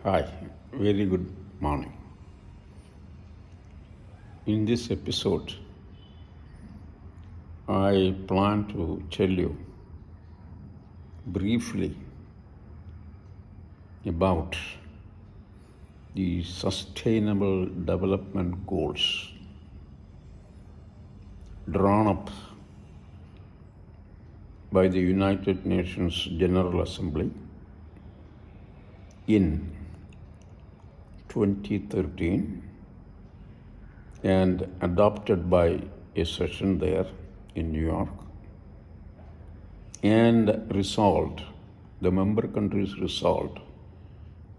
Hi, very good morning. In this episode, I plan to tell you briefly about the Sustainable Development Goals drawn up by the United Nations General Assembly in 2013 and adopted by a session there in New York and the member countries resolved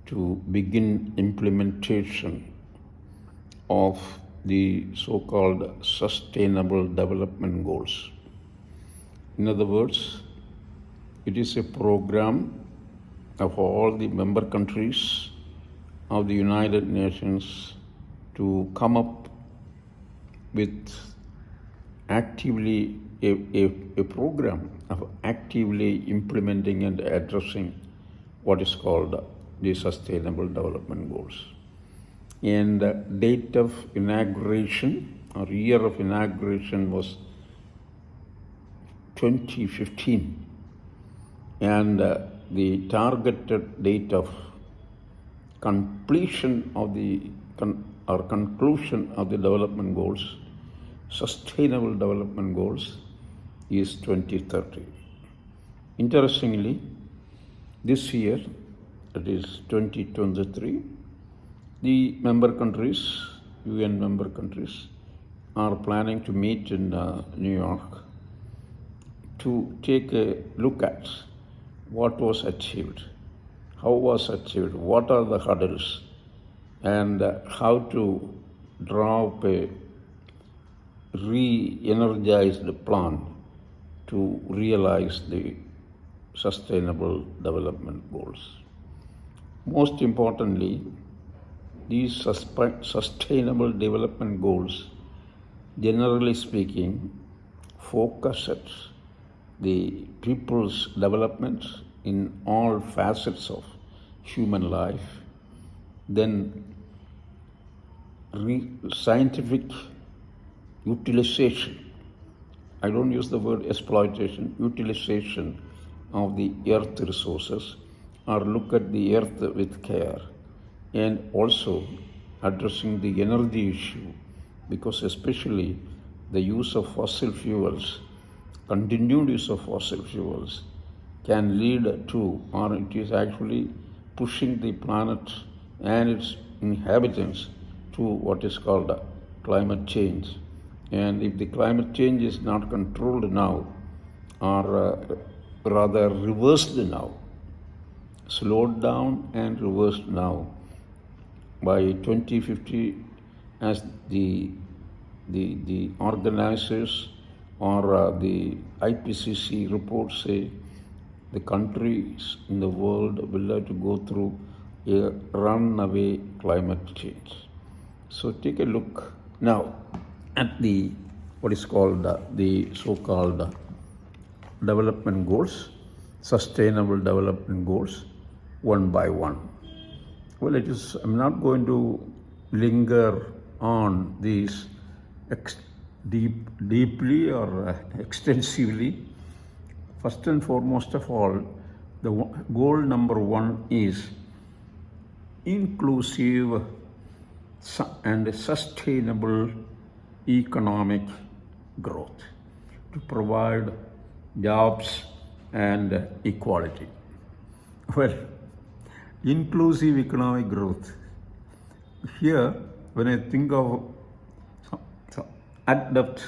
to begin implementation of the so-called Sustainable Development Goals. In other words, it is a program of all the member countries of the United Nations to come up with actively a program of actively implementing and addressing what is called the Sustainable Development Goals. And the date of inauguration or year of inauguration was 2015, and the targeted date of completion of conclusion of the development goals, Sustainable Development Goals, is 2030. Interestingly, this year, that is 2023, the member countries, UN member countries, are planning to meet in New York to take a look at what was achieved, how was achieved, what are the hurdles, and how to draw up a re-energized plan to realize the Sustainable Development Goals. Most importantly, these Sustainable Development Goals, generally speaking, focus at the people's development in all facets of human life, then scientific utilization, I don't use the word exploitation, utilization of the earth resources, or look at the earth with care, and also addressing the energy issue, because especially the use of fossil fuels, continued use of fossil fuels, can lead to, or it is actually pushing the planet and its inhabitants to what is called climate change. And if the climate change is not controlled now, or rather reversed now, slowed down and reversed now, by 2050, as the organizers or the IPCC reports say, the countries in the world will have to go through a runaway climate change. So take a look now at the what is called the so-called development goals, Sustainable Development Goals, one by one. Well, I'm not going to linger on these deeply or extensively. First and foremost of all, the goal number one is inclusive and sustainable economic growth to provide jobs and equality. Well, inclusive economic growth. Here, when I think of at depth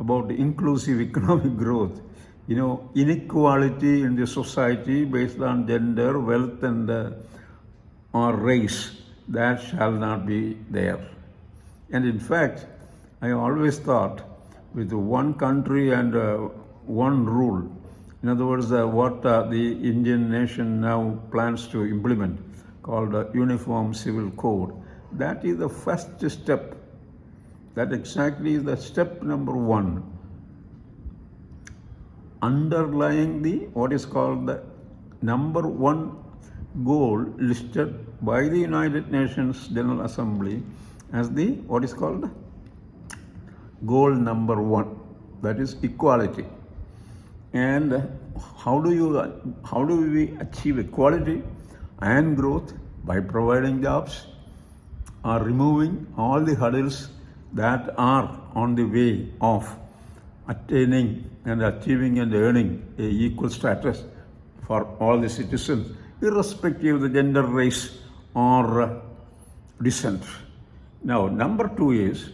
about inclusive economic growth, inequality in the society based on gender, wealth, and or race, that shall not be there. And in fact, I always thought with one country and one rule, in other words, what the Indian nation now plans to implement, called Uniform Civil Code, that is the first step. That exactly is the step number one. Underlying the what is called the number one goal listed by the United Nations General Assembly as the what is called goal number 1, that is equality. And how do we achieve equality and growth? By providing jobs or removing all the hurdles that are on the way of attaining and achieving and earning a equal status for all the citizens, irrespective of the gender, race, or descent. Now, number 2 is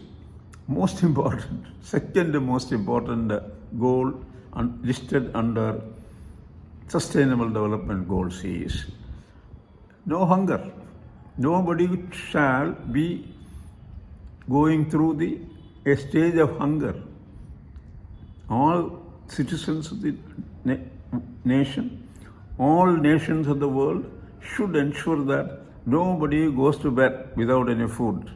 most important, second most important goal listed under Sustainable Development Goals is no hunger. Nobody shall be going through a stage of hunger. All citizens of the nation, all nations of the world should ensure that nobody goes to bed without any food,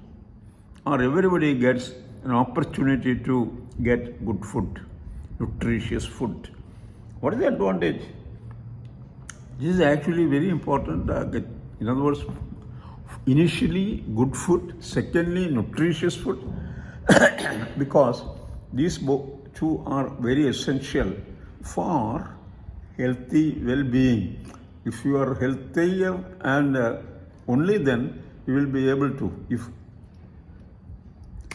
or everybody gets an opportunity to get good food, nutritious food. What is the advantage? This is actually very important. In other words, initially good food, secondly nutritious food, because these two are very essential for healthy well-being. If you are healthier, and only then you will be able to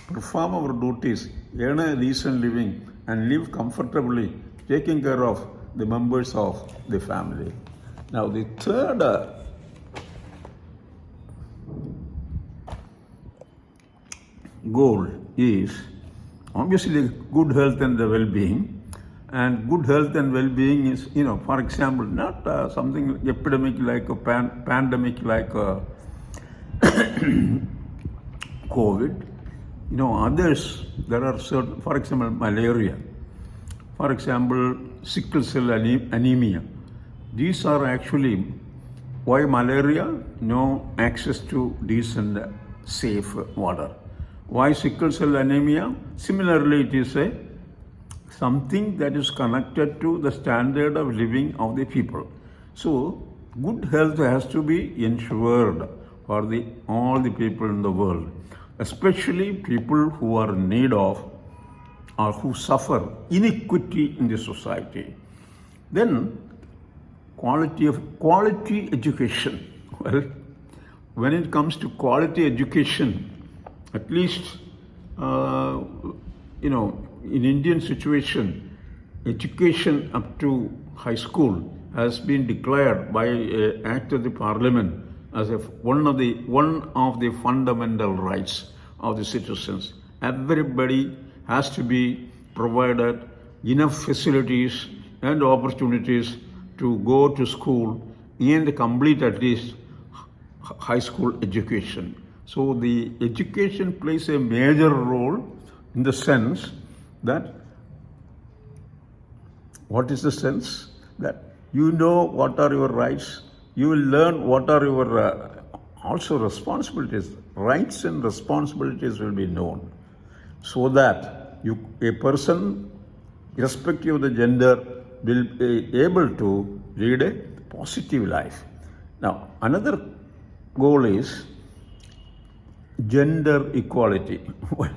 perform our duties, earn a decent living, and live comfortably, taking care of the members of the family. Now, the third goal is obviously good health and well-being. And good health and well-being is, for example, not something epidemic like a pandemic like COVID. Others, there are certain, for example, malaria, for example, sickle cell anemia. These are actually, why malaria? No access to decent, safe water. Why sickle cell anemia? Similarly, it is something that is connected to the standard of living of the people. So, good health has to be ensured for all the people in the world, especially people who are in need of or who suffer inequity in the society. Then, quality education. Well, when it comes to quality education, at least in Indian situation, education up to high school has been declared by an act of the parliament as one of the fundamental rights of the citizens. Everybody has to be provided enough facilities and opportunities to go to school and complete at least high school education. So the education plays a major role in the sense that, what is the sense? That you know what are your rights, you will learn what are your also responsibilities. Rights and responsibilities will be known, so that a person, irrespective of the gender, will be able to lead a positive life. Now, another goal is gender equality. Well,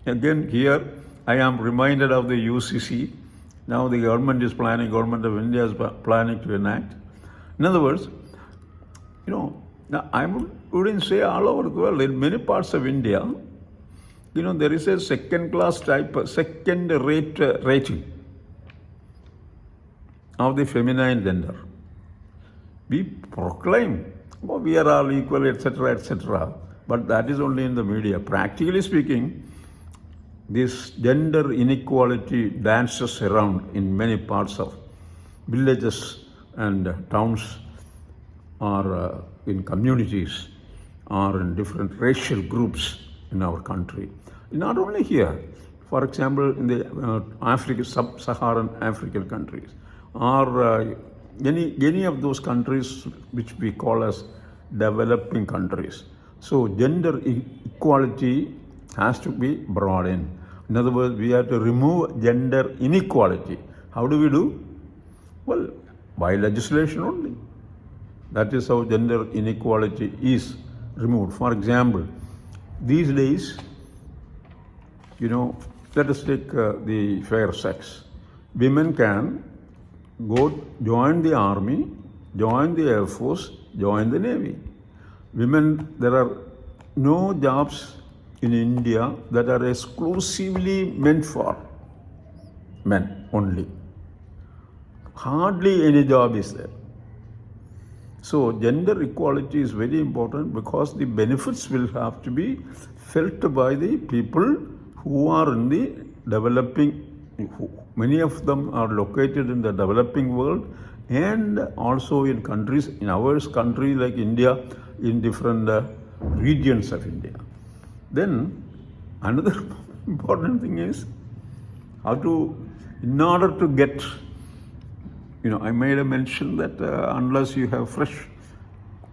again, here I am reminded of the UCC. Now the government of India is planning to enact. In other words, now I wouldn't say all over the world, in many parts of India, there is a second-rate rating of the feminine gender. We proclaim, we are all equal, etc., etc., but that is only in the media. Practically speaking, this gender inequality dances around in many parts of villages and towns, or in communities, or in different racial groups in our country. Not only here, for example, in the sub-Saharan African countries, or any of those countries which we call as developing countries. So gender equality has to be brought in. In other words, we have to remove gender inequality. How do we do? Well, by legislation only. That is how gender inequality is removed. For example, these days, let us take the fair sex. Women can join the army, join the air force, join the navy. There are no jobs in India that are exclusively meant for men only. Hardly any job is there. So gender equality is very important because the benefits will have to be felt by the people who are in the developing. Many of them are located in the developing world and also in countries, in our country like India, in different regions of India. Then another important thing is in order to get, I made a mention that unless you have fresh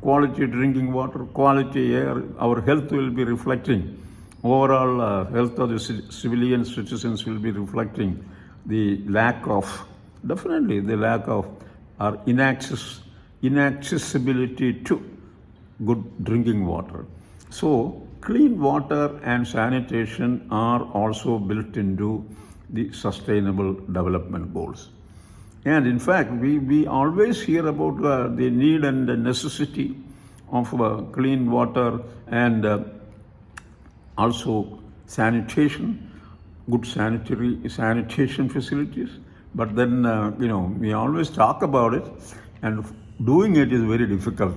quality drinking water, quality air, our health will be reflecting. Overall health of the civilian citizens will be reflecting the lack of or inaccessibility to good drinking water. So clean water and sanitation are also built into the sustainable development goals. And in fact, we always hear about the need and the necessity of clean water and also sanitation, good sanitation facilities. But then, we always talk about it, and doing it is very difficult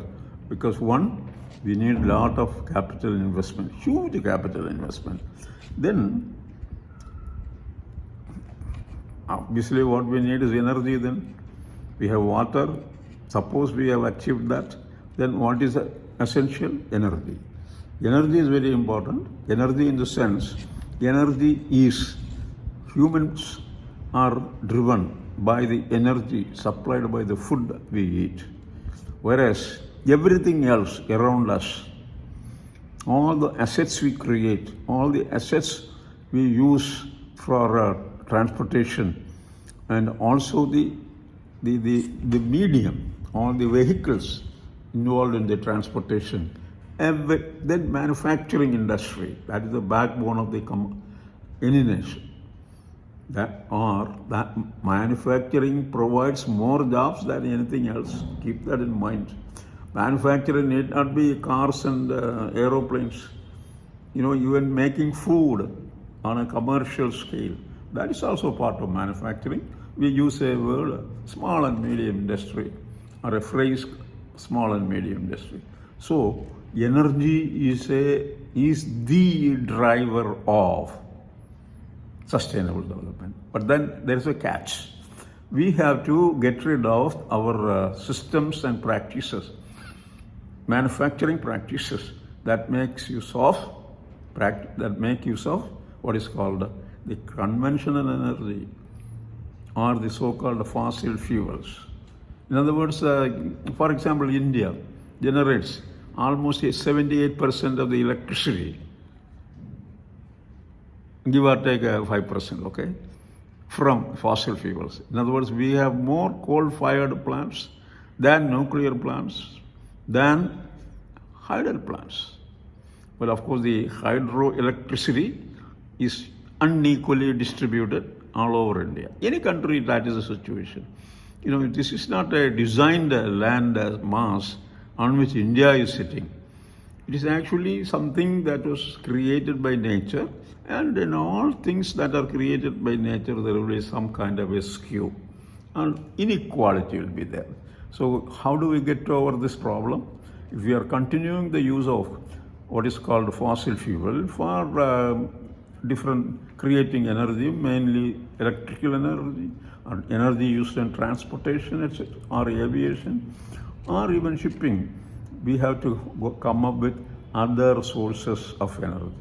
because one, we need a lot of capital investment, huge capital investment. Then, obviously what we need is energy then. We have water. Suppose we have achieved that, then what is essential? Energy. Energy is very important. Energy in the sense, humans are driven by the energy supplied by the food we eat. Whereas everything else around us, all the assets we create, all the assets we use for transportation, and also the medium, all the vehicles involved in the transportation, then manufacturing industry, that is the backbone of any nation. That manufacturing provides more jobs than anything else. Keep that in mind. Manufacturing need not be cars and aeroplanes. Even making food on a commercial scale, that is also part of manufacturing. We use a word, small and medium industry, or a phrase, small and medium industry. So energy is the driver of sustainable development. But then there is a catch. We have to get rid of our systems and practices, manufacturing practices that make use of what is called the conventional energy or the so-called fossil fuels. In other words, for example, India generates almost 78% of the electricity, give or take 5%, okay, from fossil fuels. In other words, we have more coal-fired plants than nuclear plants, than hydro plants. Well, of course, the hydroelectricity is unequally distributed all over India. Any country, that is the situation. This is not a designed land mass on which India is sitting. It is actually something that was created by nature, and in all things that are created by nature, there will be some kind of a skew, and inequality will be there. So how do we get over this problem? If we are continuing the use of what is called fossil fuel for creating energy, mainly electrical energy, or energy used in transportation, etc., or aviation, or even shipping, we have to come up with other sources of energy,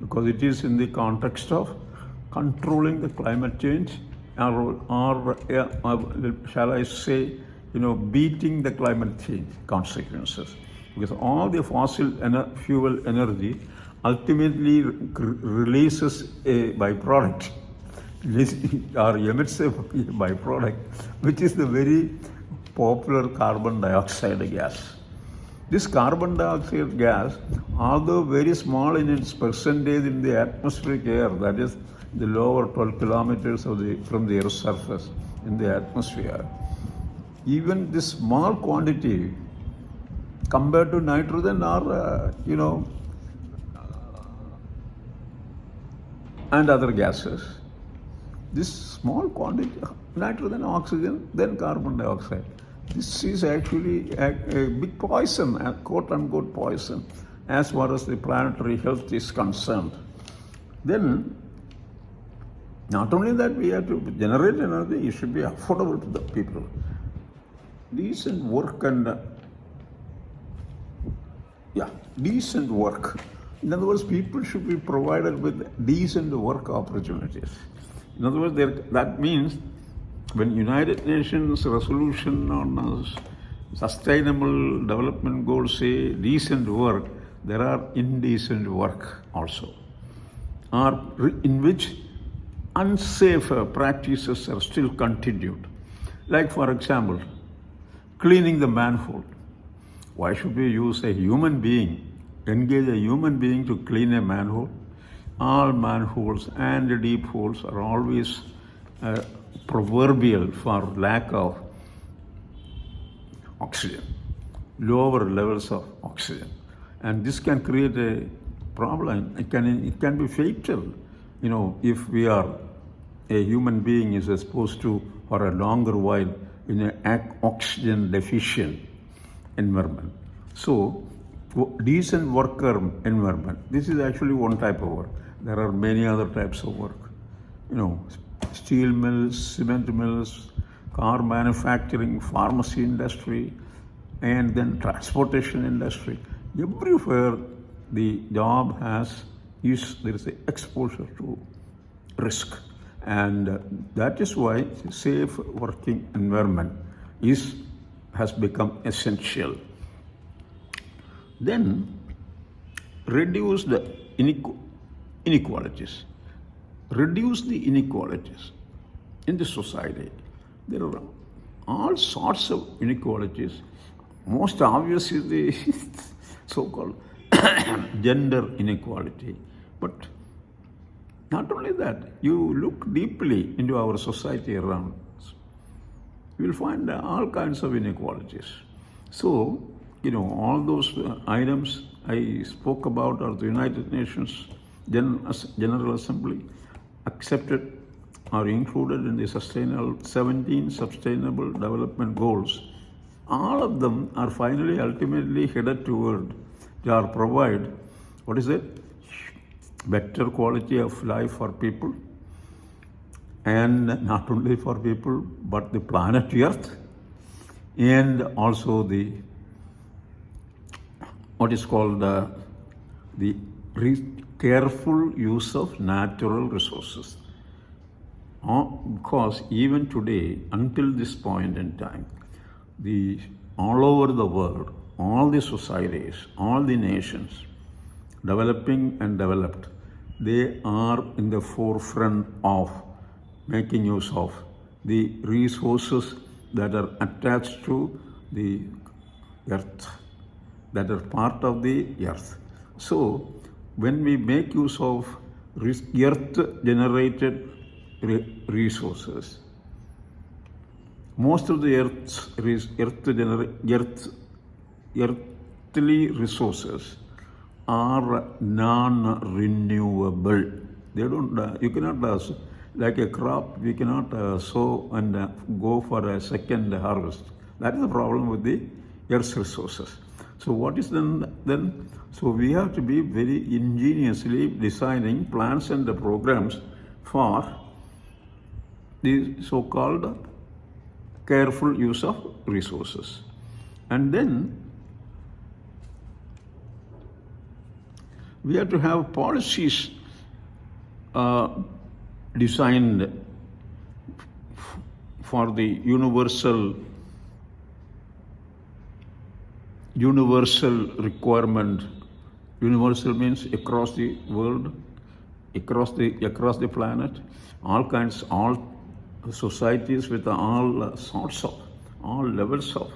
because it is in the context of controlling the climate change, or shall I say, beating the climate change consequences. Because all the fossil fuel energy ultimately releases a byproduct, or emits a byproduct, which is the very popular carbon dioxide gas. This carbon dioxide gas, although very small in its percentage in the atmospheric air, that is the lower 12 kilometers from the Earth's surface in the atmosphere, even this small quantity compared to nitrogen or, and other gases, this small quantity, nitrogen, oxygen, then carbon dioxide, this is actually a big poison, a quote-unquote poison, as far as the planetary health is concerned. Then, not only that, we have to generate energy, it should be affordable to the people. Decent work and, decent work. In other words, people should be provided with decent work opportunities. In other words, that means when United Nations resolution on sustainable development goals say decent work, there are indecent work also, or in which unsafe practices are still continued. Like, for example, cleaning the manhole. Why should we use a human being, engage a human being to clean a manhole? All manholes and deep holes are always proverbial for lack of oxygen, lower levels of oxygen. And this can create a problem. It can be fatal, if we are, a human being is exposed to for a longer while in an oxygen deficient environment. So, decent worker environment, this is actually one type of work. There are many other types of work. Steel mills, cement mills, car manufacturing, pharmacy industry, and then transportation industry. Everywhere the job there is an exposure to risk. And that is why safe working environment has become essential. Then reduce the inequalities. Reduce the inequalities in the society. There are all sorts of inequalities. Most obvious is the so-called gender inequality. But not only that, you look deeply into our society around us, you will find all kinds of inequalities. So, all those items I spoke about are the United Nations General Assembly accepted or included in the 17 Sustainable Development Goals. All of them are finally ultimately headed toward or provide, better quality of life for people, and not only for people but the planet Earth, and also the careful use of natural resources. Because even today, until this point in time, all over the world, all the societies, all the nations, developing and developed, they are in the forefront of making use of the resources that are attached to the earth, that are part of the earth. So, when we make use of earth-generated resources, most of the earthly resources are non-renewable. They don't. You cannot, like a crop, we cannot sow and go for a second harvest. That is the problem with the earth's resources. So what is then? So we have to be very ingeniously designing plans and the programs for the so-called careful use of resources. And then we have to have policies designed for the universal requirement. Universal means across the world, across the planet, all societies with all sorts of all levels of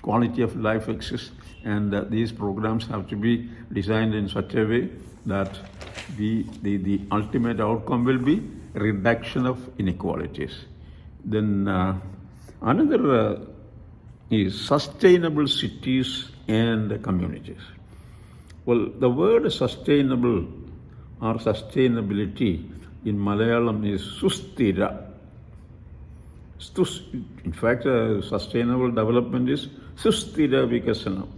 quality of life exists, and these programs have to be designed in such a way that the ultimate outcome will be reduction of inequalities. Then another is sustainable cities and communities. Well, the word sustainable or sustainability in Malayalam is susthira. In fact, sustainable development is susthira vikasanam.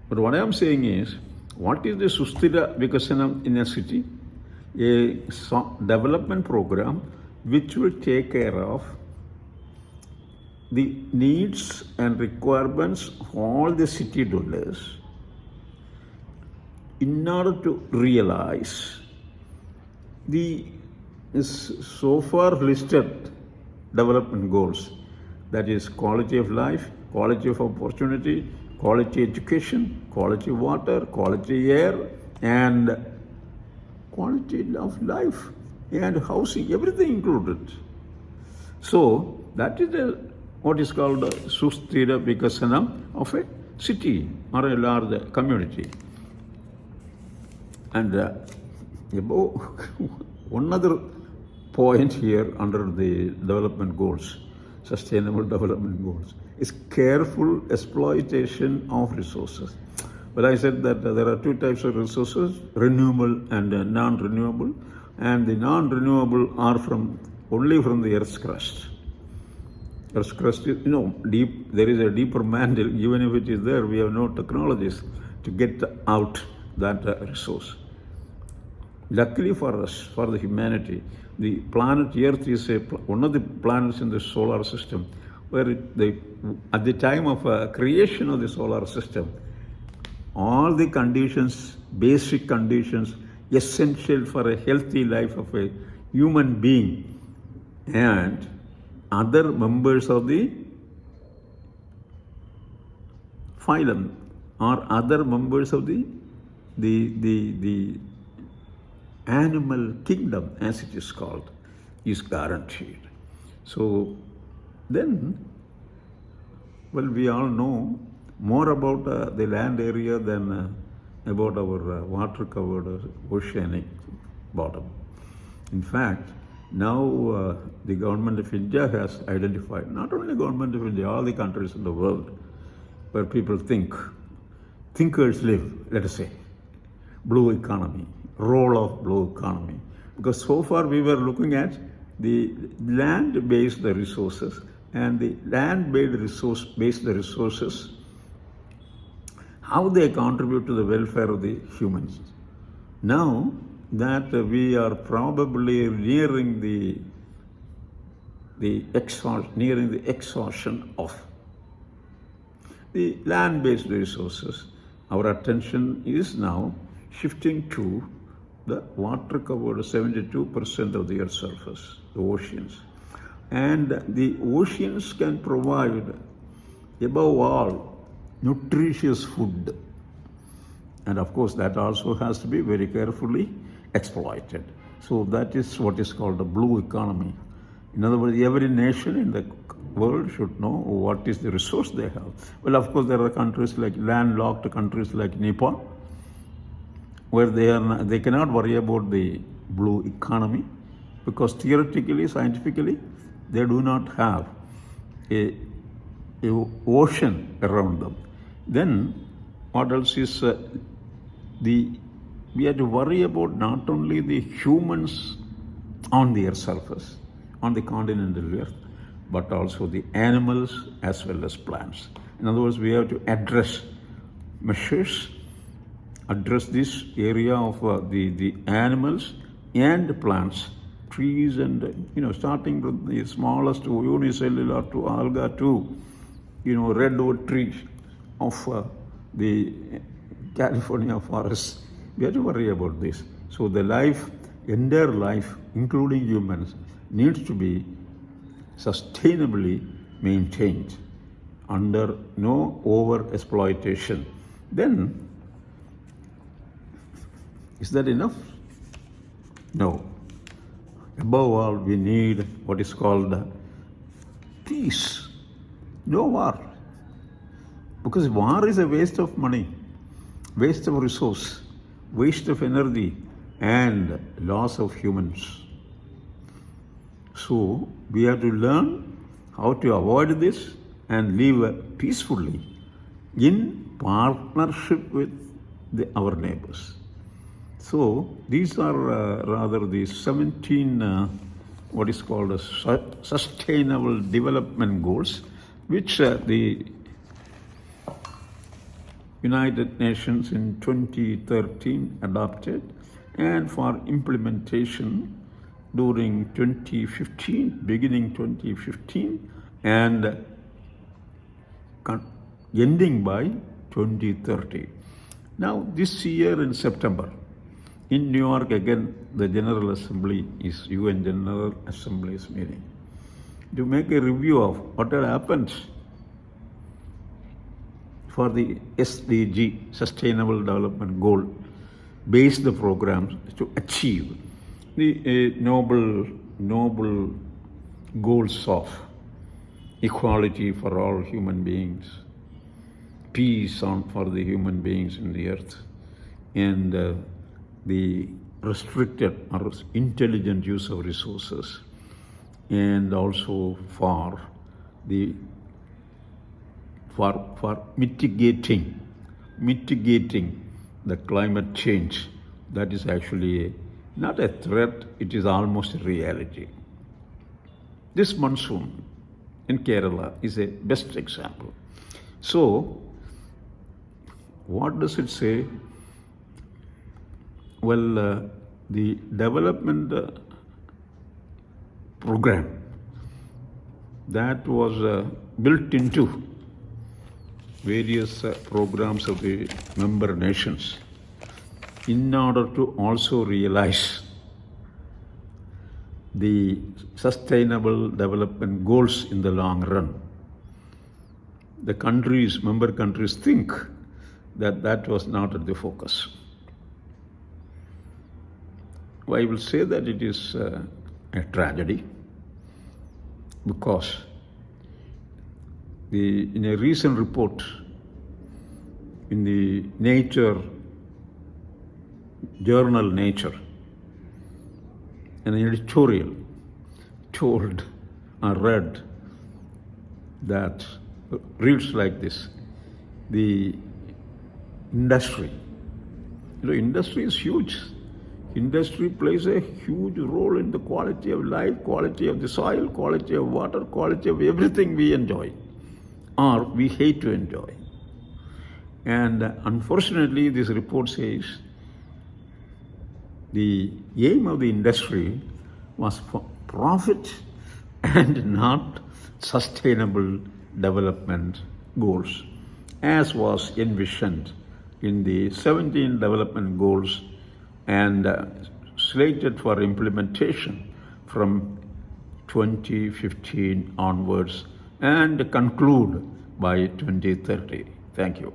But what I am saying is, what is the susthira vikasanam in a city? A development program which will take care of the needs and requirements of all the city dwellers in order to realize the so far listed development goals, that is quality of life, quality of opportunity, quality education, quality water, quality air, and quality of life and housing, everything included. So that is what is called susthira vikasanam of a city or a large community. And one other point here under the development goals, sustainable development goals, is careful exploitation of resources. But I said that there are two types of resources, renewable and non-renewable, and the non-renewable are only from the Earth's crust. Earth's crust is, deep. There is a deeper mantle. Even if it is there, we have no technologies to get out that resource. Luckily for us, for the humanity, the planet Earth is one of the planets in the solar system, where at the time of creation of the solar system, all the conditions, basic conditions, essential for a healthy life of a human being and other members of the phylum or other members of the animal kingdom, as it is called, is guaranteed. So then, well, we all know more about the land area than about our water-covered oceanic bottom. In fact, now the government of India has identified, not only government of India, all the countries in the world where people thinkers live, let us say, blue economy, role of blue economy. Because so far we were looking at the land-based resources, and the land-based resources, how they contribute to the welfare of the humans. Now that we are probably nearing the exhaustion of the land-based resources, our attention is now shifting to the water-covered 72% of the Earth's surface, the oceans. And the oceans can provide, above all, nutritious food. And of course, that also has to be very carefully exploited. So that is what is called a blue economy. In other words, every nation in the world should know what is the resource they have. Well, of course, there are countries like landlocked countries like Nepal, where they cannot worry about the blue economy, because theoretically, scientifically, they do not have a ocean around them. Then what else is we have to worry about not only the humans on the Earth's surface, on the continental Earth, but also the animals as well as plants. In other words, we have to address this area of the animals and plants, trees, and starting from the smallest unicellular to alga to redwood trees of the California forests. We have to worry about this. So the entire life, including humans, needs to be sustainably maintained under no over-exploitation. Then, is that enough? No. Above all, we need what is called peace, no war. Because war is a waste of money, waste of resource, waste of energy, and loss of humans. So we have to learn how to avoid this and live peacefully in partnership with our neighbors. So these are rather the 17 what is called as sustainable development goals, which the United Nations in 2013 adopted, and for implementation during 2015, beginning 2015, and ending by 2030. Now, this year in September, in New York, again, the General Assembly is UN General Assembly's meeting to make a review of what had happened for the SDG, Sustainable Development Goal, based the programs to achieve the noble goals of equality for all human beings, peace for the human beings in the earth, and the restricted or intelligent use of resources, and also for mitigating the climate change that is actually not a threat, it is almost a reality. This monsoon in Kerala is a best example. So, what does it say? Well, the development program that was built into various programs of the member nations in order to also realize the sustainable development goals in the long run. The member countries think that was not at the focus. I will say that it is a tragedy, because in a recent report in the journal Nature, an editorial read that reads like this: the industry is huge. Industry plays a huge role in the quality of life, quality of the soil, quality of water, quality of everything we enjoy or we hate to enjoy. And unfortunately, this report says the aim of the industry was for profit and not sustainable development goals, as was envisioned in the 17 development goals and slated for implementation from 2015 onwards and conclude by 2030. Thank you.